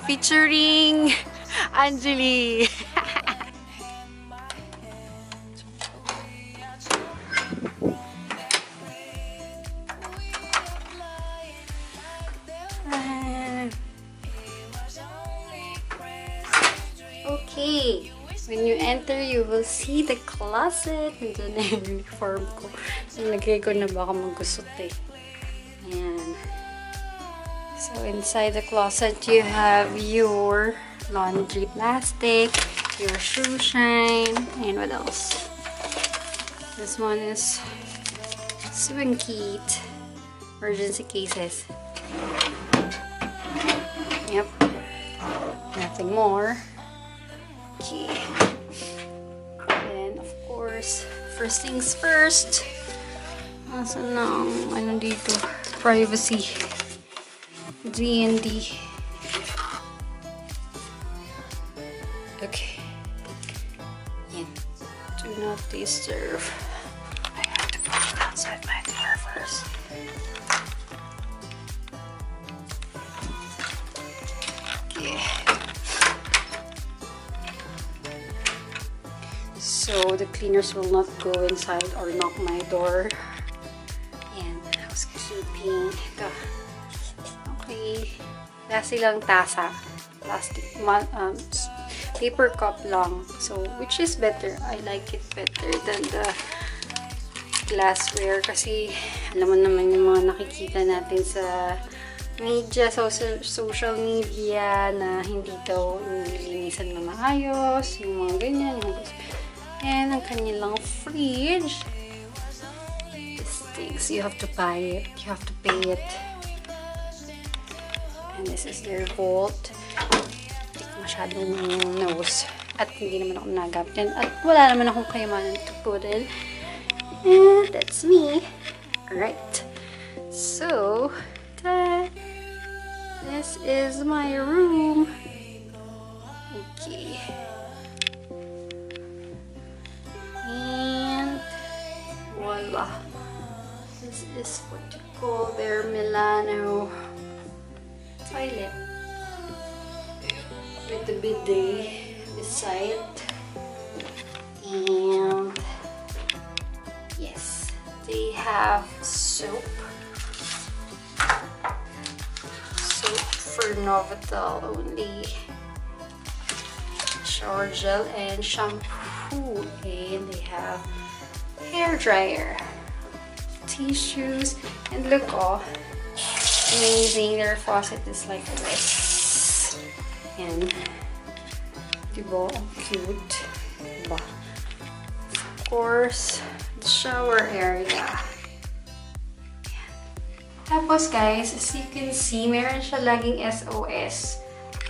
featuring Anjali. Okay, when you enter, you will see the closet. Nandun na yung uniform ko. Nilagay ko na baka magusot eh. Ayan. So, inside the closet, you have your laundry plastic, your shoe shine, and what else? This one is swing kit, emergency cases. Yep. Nothing more. Okay. And of course, first things first. Asan na ang ano dito? Privacy. D&D. Okay. Yan. Do not disturb. I have to go outside my door first. Okay. So the cleaners will not go inside or knock my door. And housekeeping. Ito. Okay. Last lang tasa. Plastic. Paper cup lang. So, which is better. I like it better than the glassware. Kasi, alam mo naman yung mga nakikita natin sa media, social media na hindi daw nililinisan na maayos. Yung mga ganyan. And ang kanilang fridge. These things, you have to buy it. You have to pay it. And this is their vault. Hindi ko masyadong nose. At hindi naman ako nagamit yan. At wala naman akong kayamanan to put it. And that's me. Alright. So, this is my room. Okay. And voila. This is what you call their Milano toilet with the bidet beside. And yes, they have soap for Novotel only, shower gel and shampoo, and they have hair dryer, tissues, and look, oh, amazing, their faucet is like this. And diba, cute, diba? Of course, the shower area. Tapos guys, as you can see, meron siya laging SOS.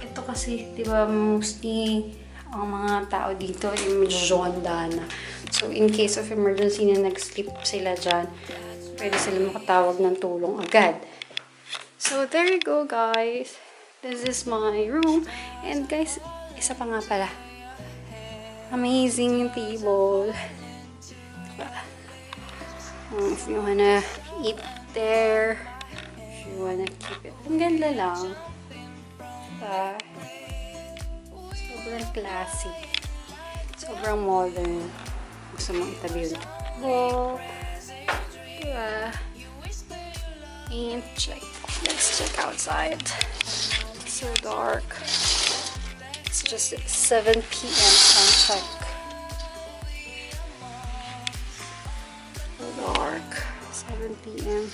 Ito kasi, diba, mostly ang mga tao dito yung medyo zonda na. So, in case of emergency na nag-sleep sila dyan, pwede sila makatawag ng tulong agad. So, there you go guys. This is my room. And guys, isa pa nga pala. Amazing yung table. Diba? If you wanna eat there, if you wanna keep it, ang ganda lang. Sobrang classy. Sobrang modern. Gusto mong itabi yung table. Diba? And let's check outside. It's so dark. It's just 7 p.m. Time check. So dark. 7 p.m.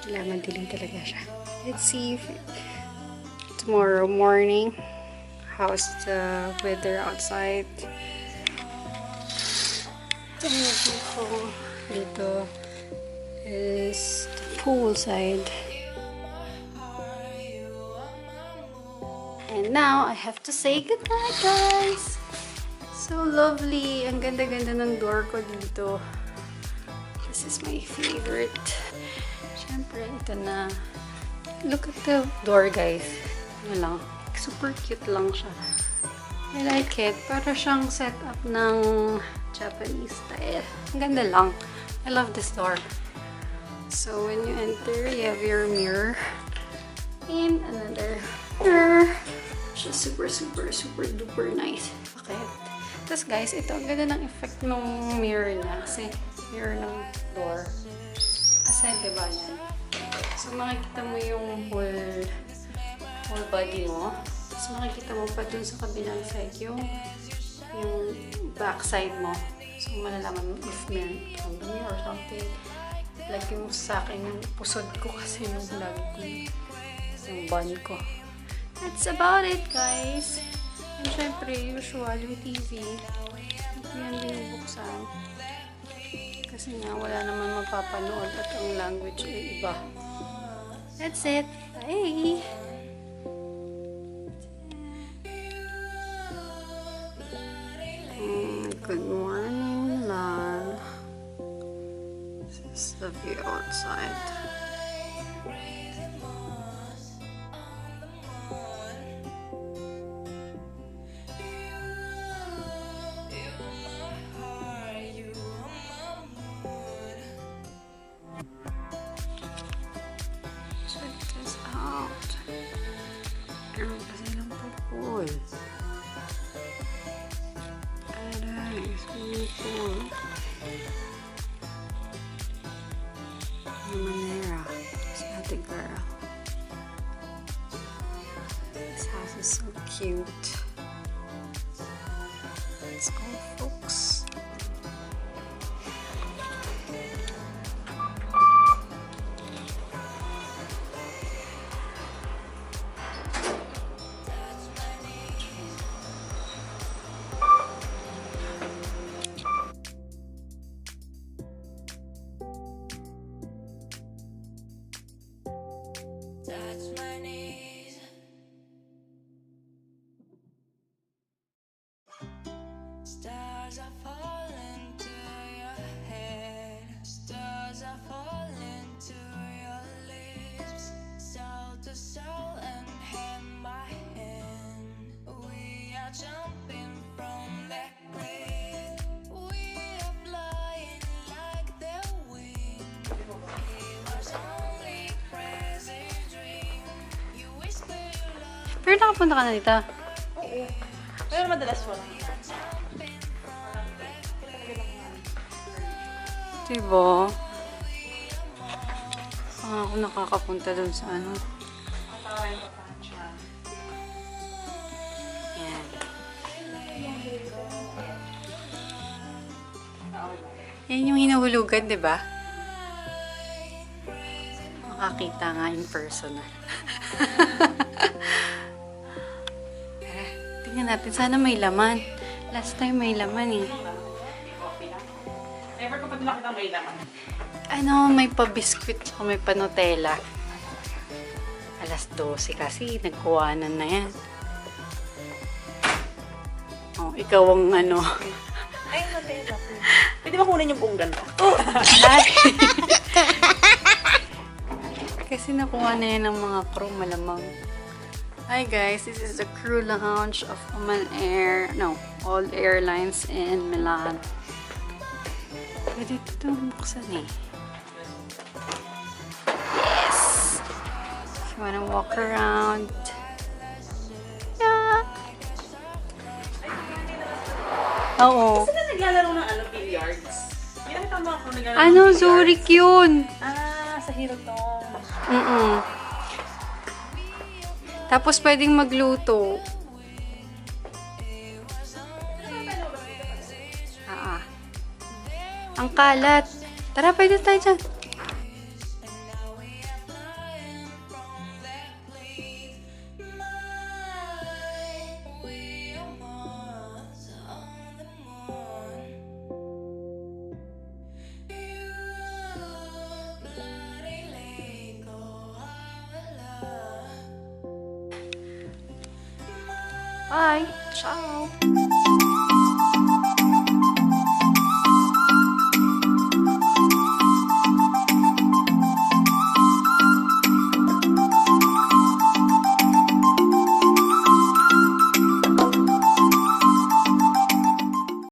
Kailangan dilim talaga siya. Let's see if tomorrow morning, how's the weather outside. Ito ko dito is the pool side. And now, I have to say goodnight, guys! So lovely! Ang ganda-ganda ng door ko dito. This is my favorite. Siyempre, ito na. Look at the door, guys. Ano lang. Super cute lang siya. I like it. Para siyang setup ng Japanese style. Ang ganda lang. I love this door. So, when you enter, you have your mirror. And another which is super duper nice. Okay. Tapos guys, ito ang ganda ng effect ng mirror niya. Kasi mirror ng door. Kasi diba yan? So makikita mo yung whole body mo. Tapos makikita mo pa dun sa kabilang side yung back side mo. So malalaman mo if meron kang dumi or something. Like yung sa akin, yung pusod ko kasi yung lagi ko yung bun ko. That's about it, guys. And syempre, usual, yung TV. Ito yan binubuksan. Kasi nga, wala naman mapapanood at ang language ay iba. That's it. Bye! Good morning, Milan. This is the view outside. Check this out. Meron kasi lang pool. Swimming pool. Manera. Si ate girl. This house is so cute. Let's go, folks. Touch my knees. Stars are falling to your head. Stars are falling to your lips. Soul to soul and hand by hand. We are jumping from that cliff. We are flying like the wind. It was only crazy dream. You whisper your love. Pero nakapunta ka na dito? Oo. Pero madalas wala. Diba? Ako nakakapunta dun sa ano. Yan. Yan yung hinuhulugan, diba? Makakita nga in person. Tingnan natin. Sana may laman. Last time may laman eh. Never ko pa din nakita may laman. Ano, may pa-biscuit at may pa-Nutella. Alas 12 kasi, nagkuhanan na yan. Oh, ikaw ang ano. Ay, Nutella. Pwede ba kunin yung buong ganda? Oh! Kasi nakuha na yan ng mga crew malamang. Hi guys, this is the crew lounge of all airlines in Milan. Pwede ito buksan eh. Yes! If you wanna walk around. Yeah! Oo. Saan na naglalaro ng billiards? Hindi nakita mo ako naglalaro ng Ano, billiards? Zurich yun! Sa Hirotong. Tapos pwedeng magluto. Ang kalat. Tara, pwede tayo dyan. Bye. Ciao.